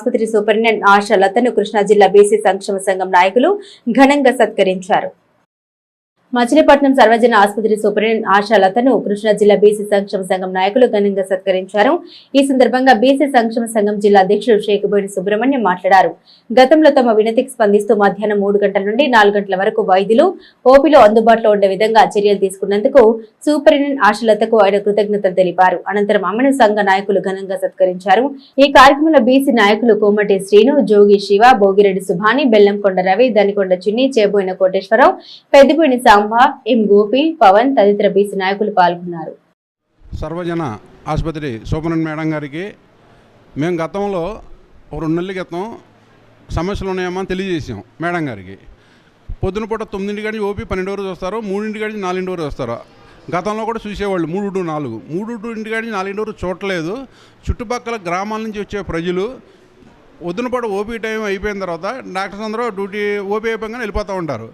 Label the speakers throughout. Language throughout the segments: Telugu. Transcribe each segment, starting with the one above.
Speaker 1: ఆసుపత్రి సూపరింటెండెంట్ ఆశా లతను కృష్ణా జిల్లా బీసీ సంక్షేమ సంఘం నాయకులు ఘనంగా సత్కరించారు. మచిలీపట్నం సర్వజన ఆసుపత్రి సూపరింటెండెంట్ ఆశా లతను కృష్ణా జిల్లా బీసీ సంక్షేమ సంఘం నాయకులు ఘనంగా సత్కరించారు. ఈ సందర్భంగా బీసీ సంక్షేమ సంఘం జిల్లా అధ్యక్షుడు షేకుబోయిన సుబ్రహ్మణ్యం మాట్లాడారు. గతంలో తమ వినతికి స్పందిస్తూ మధ్యాహ్నం 3 గంటల నుండి 4 గంటల వరకు వైద్యులు ఓపీలో అందుబాటులో ఉండే విధంగా చర్యలు తీసుకున్నందుకు సూపరింటెండెంట్ ఆశా లతకు ఆయన కృతజ్ఞతలు తెలిపారు. అనంతరం అమ్మను సంఘ నాయకులు ఘనంగా సత్కరించారు. ఈ కార్యక్రమంలో బీసీ నాయకులు కోమటి శ్రీను, జోగి శివ, భోగిరెడ్డి సుభాని, బెల్లంకొండ రవి, దనికొండ చిన్ని, చేబోయిన కోటేశ్వరరావు, పెద్దపోయిన ఎం గోపి, పవన్ తదితర బీసీ నాయకులు పాల్గొన్నారు.
Speaker 2: సర్వజన ఆసుపత్రి సూపరింటెండెంట్ మేడం గారికి మేము గతంలో 2 నెలల క్రితం సమస్యలు ఉన్నాయమ్మా తెలియజేసాం మేడం గారికి. పొద్దున పూట 9 గంటల ఓపీ 12 వరకు వస్తారు, 3 గంటల 4 వరకు వస్తారు. గతంలో కూడా చూసేవాళ్ళు 3 to 4, 3 గంటల 4 వరకు చూడలేదు. చుట్టుపక్కల గ్రామాల నుంచి వచ్చే ప్రజలు పొద్దున పూట ఓపీ టైం అయిపోయిన తర్వాత డాక్టర్స్ అందరూ డ్యూటీ ఓపీ అయిపోగానే వెళ్ళిపోతూ ఉంటారు.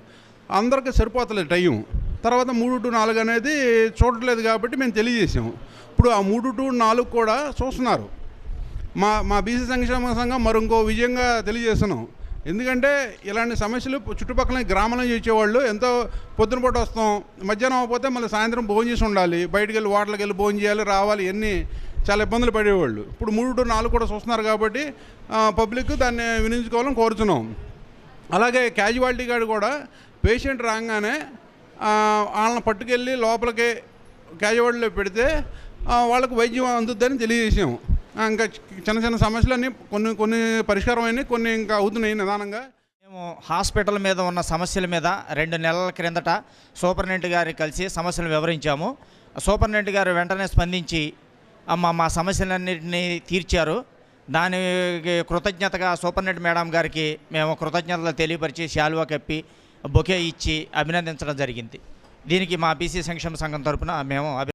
Speaker 2: అందరికీ సరిపోతలేదు టైం. తర్వాత 3 to 4 అనేది చూడట్లేదు కాబట్టి మేము తెలియజేసాము. ఇప్పుడు ఆ 3 to 4 కూడా చూస్తున్నారు. మా బీసీ సంక్షేమ సంఘం మరొక విజయంగా తెలియజేస్తున్నాం. ఎందుకంటే ఇలాంటి సమస్యలు చుట్టుపక్కల గ్రామాల నుంచి వచ్చేవాళ్ళు ఎంతో పొద్దున పూట వస్తాం, మధ్యాహ్నం అవ్వకపోతే మళ్ళీ సాయంత్రం భోజనం చేసి ఉండాలి, బయటికి వెళ్ళి హోటల్కి వెళ్ళి భోజనం చేయాలి, రావాలి, ఇవన్నీ చాలా ఇబ్బందులు పడేవాళ్ళు. ఇప్పుడు 3 to 4 కూడా చూస్తున్నారు కాబట్టి పబ్లిక్ దాన్ని వినియోగించుకోవాలని కోరుతున్నాం. అలాగే క్యాజువాలిటీ గార్డు కూడా పేషెంట్ రాగానే వాళ్ళని పట్టుకెళ్ళి లోపలికి క్యాజువాలిటీలో పెడితే వాళ్ళకు వైద్యం అందుద్దని తెలియజేసాము. ఇంకా చిన్న సమస్యలన్నీ కొన్ని పరిష్కారం అయినాయి, కొన్ని ఇంకా అవుతున్నాయి నిదానంగా.
Speaker 3: మేము హాస్పిటల్ మీద ఉన్న సమస్యల మీద 2 నెలల క్రిందట సూపరింటెండెంట్ గారిని కలిసి సమస్యలను వివరించాము. సూపరింటెండెంట్ గారు వెంటనే స్పందించి మా సమస్యలన్నింటినీ తీర్చారు. దానికి కృతజ్ఞతగా సూపరింటెండెంట్ మేడం గారికి మేము కృతజ్ఞతలు తెలియపరిచి శాలువా కప్పి బొకే ఇచ్చి అభినందించడం జరిగింది. దీనికి మా బీసీ సంక్షేమ సంఘం తరఫున మేము